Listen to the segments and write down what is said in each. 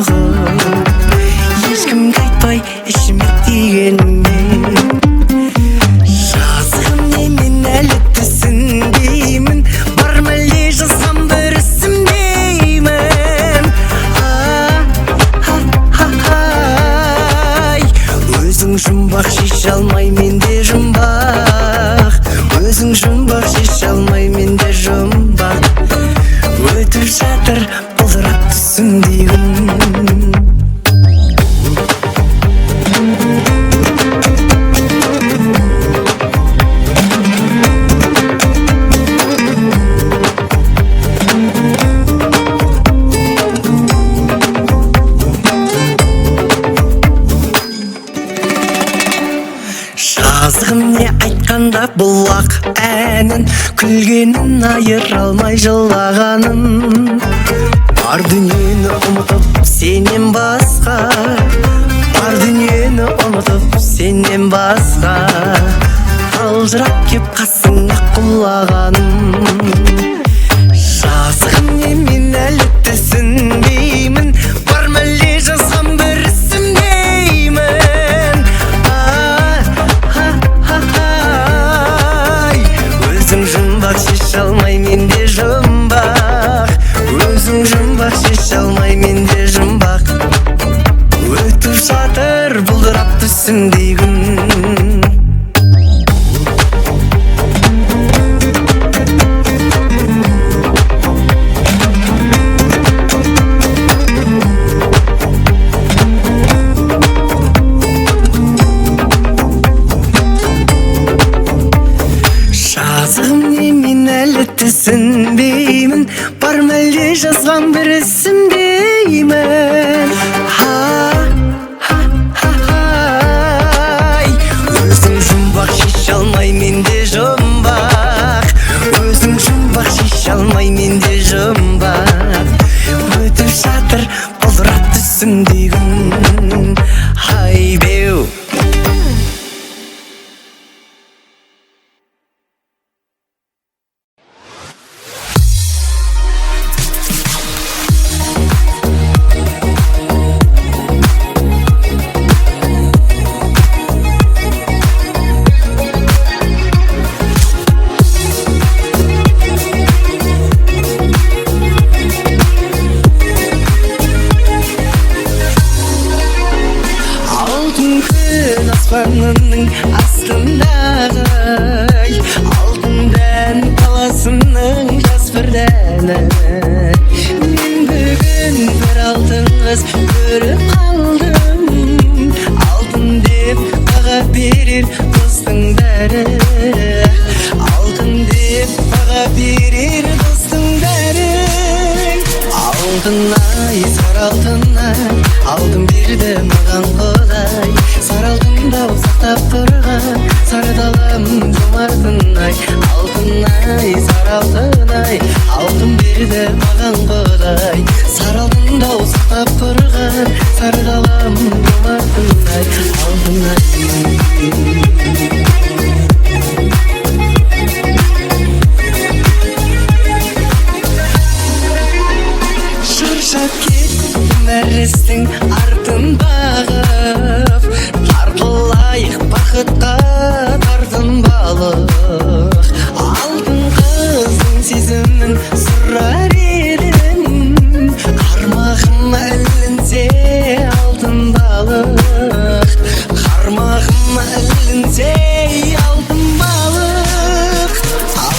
соғып, ешкімге айтпай ішіме тигенмен. Жазғым немен әлі түсінбеймін, бар мәлде жазсам бір ісімдеймін. Өзің жұмбақ шеше алмай менде жұмбақ, өзің жұмбақ шеше алмай менде жұмбақ. Өтіп жатыр бұлдырап түсімдей күн. Жазғым не айтқанда бұлақ әнін, күлгенін айыра алмай жылағанын. Бар дүниені ұмытып сенен басқа, бар дүниені ұмытып сенен басқа, қалжырап кеп қасыңа құлағаным. Жазғым не мен әлі түсінбеймін, бар мәлде жазсам бір ісімдеймін. Өзің жұмбақ шеше алмай менде жұмбақ, өзің жұмбақ шеше алмай менде жұмбақ. Өтіп жатыр бұлдырап түсімдей күн. Жазғым не мен әлі түсінбеймін, бар мәлде жазған бір ісімдеймін. Өзің жұмбақ шеше алмай менде жұмбақ, өзің жұмбақ шеше алмай менде жұмбақ. Өтіп жатыр бұлдырап түсімдей күн. Ай беу. Аспанның астындағы алтын дән қаласының жас бір дәні. Мен бүгін бір алтын қыз көріп қалдым, алтын деп баға берер достың бәрі, алтын деп баға берер достың бәрі. Алтын-ай, сары алтын-ай, алтын берді маған Құдай. Сары алтында сақтап тұрған сары далам жомартын-ай. Алтын-ай, сары алтын-ай, алтын берді маған Құдай. Сары алтында сақтап тұрған сары далам жомартын-ай. Алтын-ай. Шаршап кеттім әрістің артын бағып, тартылайық бақытқа тартынбалық. Алтын қыздың сезімін сұрар едім, қармағым ілінсе алтын балық, қармағым ілінсе алтын балық.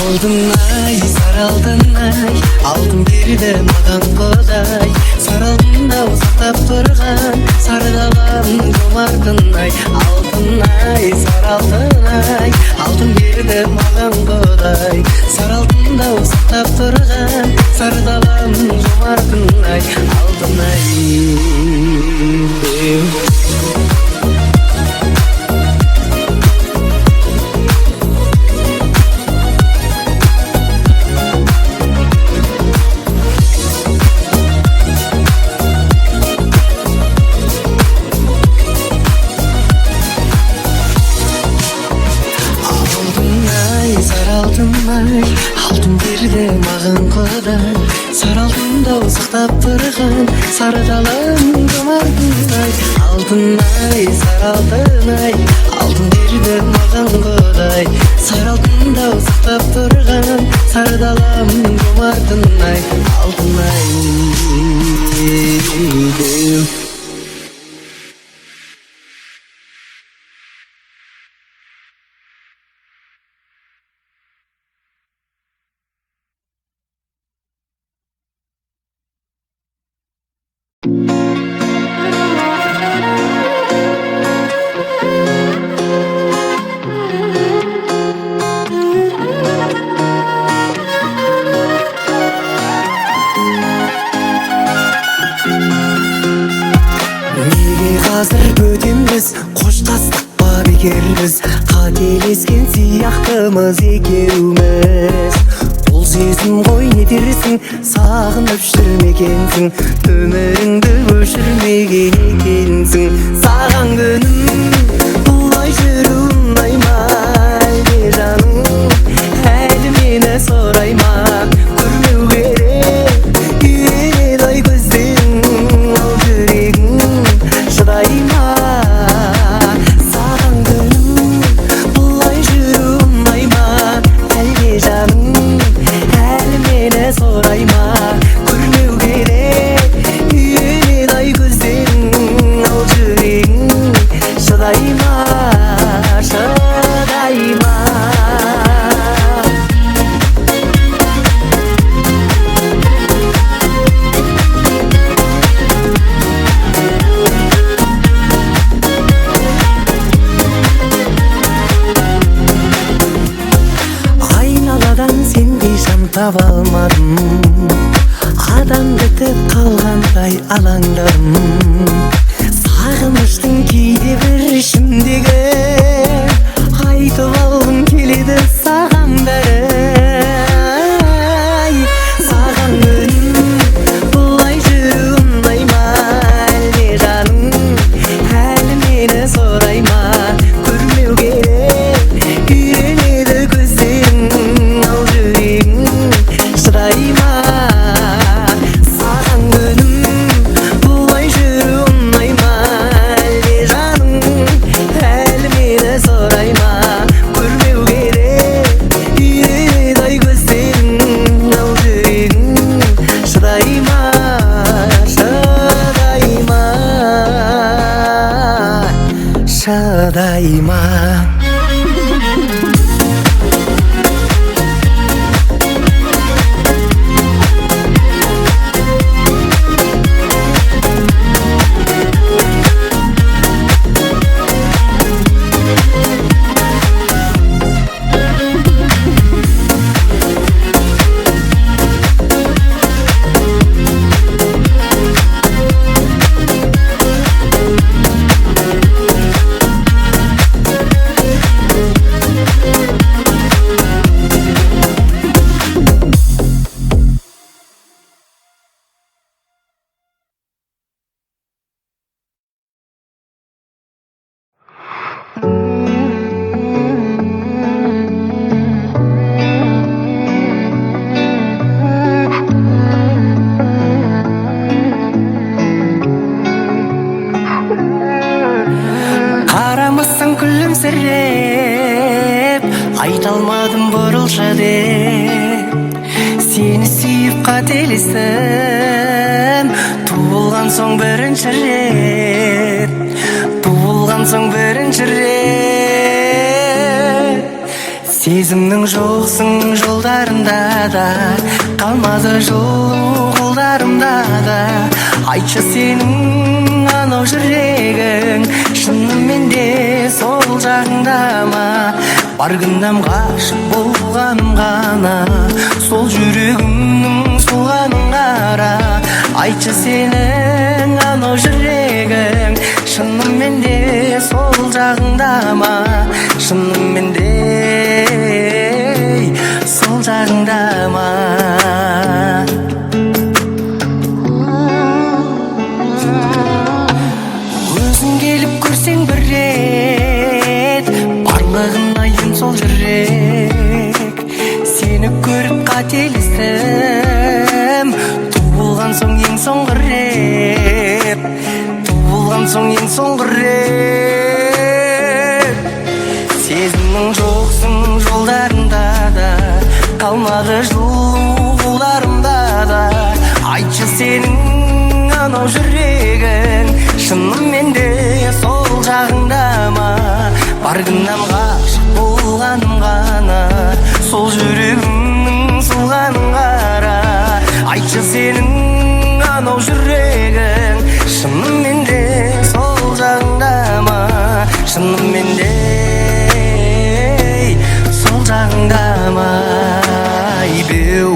Алтын-ай, сары алтын-ай, алтын берді маған Құдай. Сары алтында сақтап тұрған сары далам жомартын-ай. Алтын-ай, сары алтын-ай, алтын берді маған Құдай. Сары алтында сақтап тұрған сары далам жомартын-ай. Алтын-ай. алтын-ай, алтын берді маған Құдай, сары алтында сақтап тұрған сары далам тұмардай. Алтын-ай, сары алтын-ай, алтын берді маған Құдай, сары алтында сақтап тұрған сары далам тұмардай. Алтын-ай деу. Қазір бөтенбіз, қоштастық па бекер біз, қателескен сияқтымыз екеуміз. Бұл сезім ғой не дерсің, сағынып жүрмекенсің, өміріңді өшірмеген екенсің. Саған күнім бұлай жүру ұнайма, әлде жаным әлі мені сұрайма. Көрмеу керек үйренеді ай көздерің, ал жүрегің шыдай ма? Саған күнім бұлай жүру ұнайма, әлде жаным әлі мені сұрай ма? Көрмеу керек үйренеді ай көздерің, ал жүрегің шыдай ма? Шыдай ма? Таба алмадым, адам бітіп қалғандай алаңдадым. Сағыныштың кейде бір ішімдегі, айтып алғым келеді саған бәрі. Саған күнім бұлай жүру ұнайма, әлде жаным әлі мені сұрай ма? Көрмеу керек үйренеді көздерің, ал жүрегің шыдай ма? Саған күнім бұлай жүру ұнайма, әлде жаным әлі мені сұрай ма? Көрмеу керек үйренеді ай көздерің, ал жүрегің шыдай ма? Шыдай ма? Шыдай ма? Арамыздың күлімсіреп айта алмадым бұрылшы деп, сені сүйіп қателестім. Туылған соң бірінші рет, туылған соң бірінші рет. Сезімнің жоқсың жолдарында да, қалмады жолу қолдарымда да. Айтшы сенің анау жүрегің шынымен де сол жағыңда ма? Бар күнәм ғашық болғаным ғана, сол жүрегімнің солғанын қара. Айтшы сенің анау жүрегің шынымен де сол жағыңда ма? Шынымен де сол жағыңда ма? Өзің келіп көрсең бір рет, барлығын айтын сол жүрек. Сені көріп сезім туылған соң ең соңғы рет, туылған соң ең соңғы рет. Сезімнің жоқсың жолдарында да, қалмады жылу қолдарымда да. Айтшы сенің анау жүрегің шынымен де сол жағыңда ма? Бар күнәм ғашық болғаным ғана, сол жүрегімнің сұлғанын қара. Айтшы сенің анау жүрегің шынымен де сол жағыңда ма? Шынымен де сол жағыңда ма? Беу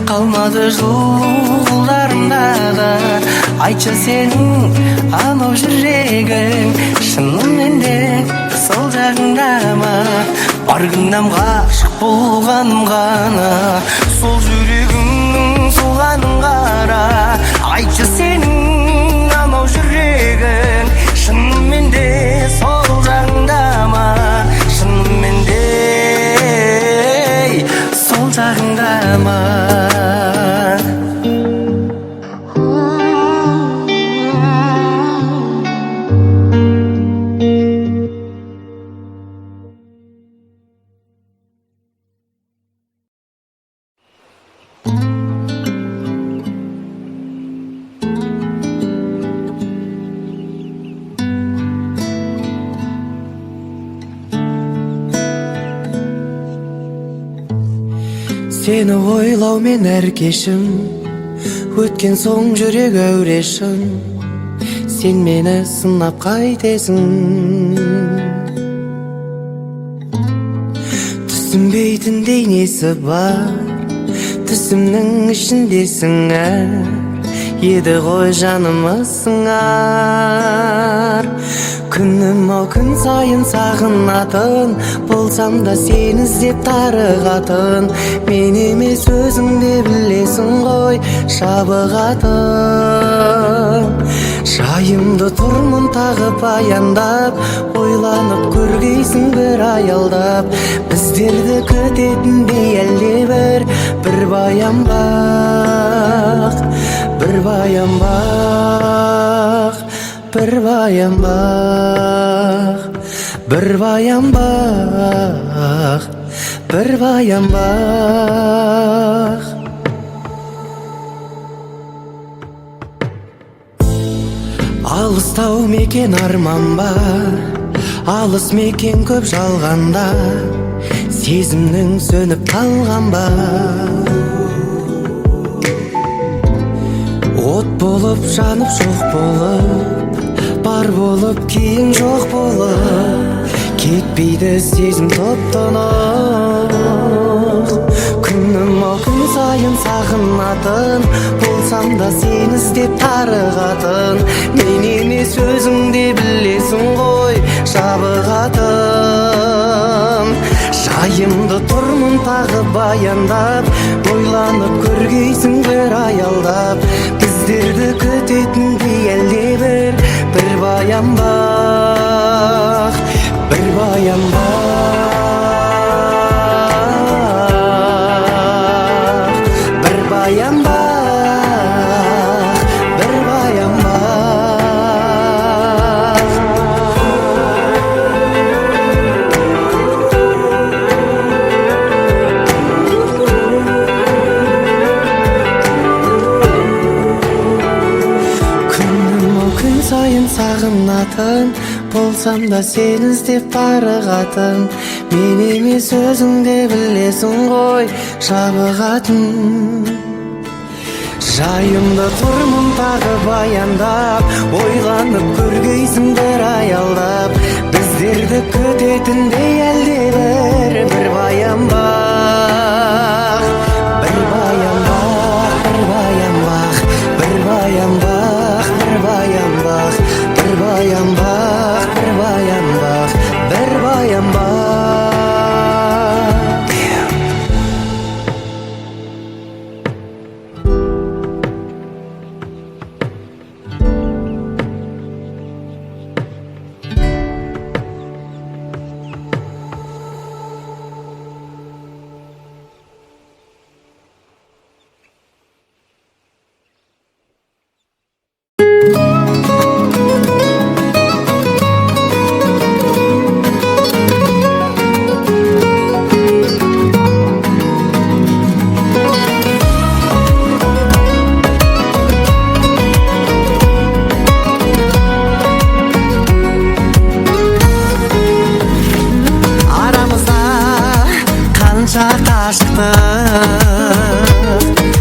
қалмады жылу қолдарымда да. Айтшы сенің анау жүрегің шынымен де сол жағыңда ма? Бар күнәм ғашық болғаным ғана, сол жүрегіңнің солғанын қара. Айтшы сенің анау жүрегің шынымен де сол жағыңда ма? Шынымен де сол жағыңда ма? Сені ойлаумен әр кешім өткен соң жүрек әурешім. Сен мені сынап қайтесің, түсінбейтіндей несі бар, түсімнің ішіндесің еді ғой жанымыз сыңар. Күнім ау күн сайын сағынатын, болсам да сені іздеп тарығатын. Мен емес өзің де білесің ғой шабығатын. Жайымды тұрмын тағы баяндап, ойланып көргейсің бір аялдап. Біздерді күтетіндей әлде бір баян бақ, бір баян бақ, бір баян бақ, бір баян бақ, бір баян бақ. Алыстау мекен арман ба, алыс мекен көп жалғанда, сезімнің сөніп қалған ба? От болып жанып жоқ болып, бар болып кейін жоқ болып, кетпейді сезім топ-тонық. Күнім ау күн сайын сағынатын, болсам да сені іздеп тарығатын. Мен емес өзің де білесің ғой шабығатын. Жайымды тұрмын тағы баяндап, ойланып көргейсің бір аялдап. Біздерді күтетіндей әлде бір баян бақ, бір баян бақ, бір баян бақ, бір баян бақ. Күнім ау күн сайын сағынатын, болсам да сені іздеп тарығатын. Мен емес өзің де білесің ғой шабығатын. Жайымда тұрмын тағы баяндап, ойланып көргейсің бір аялдап. Біздерді Көтетіндей әлде бір баян бақ, бір баян бақ, бір баян бақ, бір баян бақ, бір баян бақ, бір баян бақ, бір баян бақ, бір баян бақ.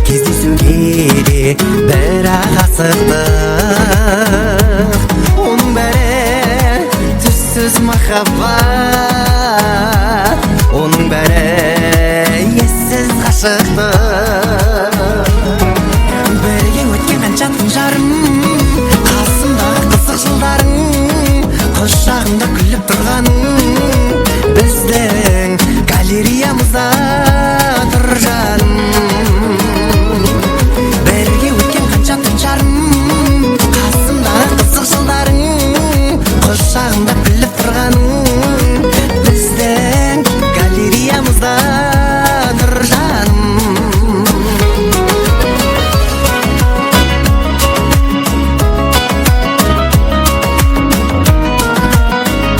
Кездесуге де бір-ақ асықтық, оның бәрі түссіз махаббат, оның бәрі ессіз ғашықтық. Бірге өткен қаншаттың жарым, қасымдағы қызық жылдарың, құшағымда күліп тұрғаның, біздің галереямызда тұр жаным. Бірге өткен қаншаттың жарым, қасымдағы қызық жылдарың, құшағымда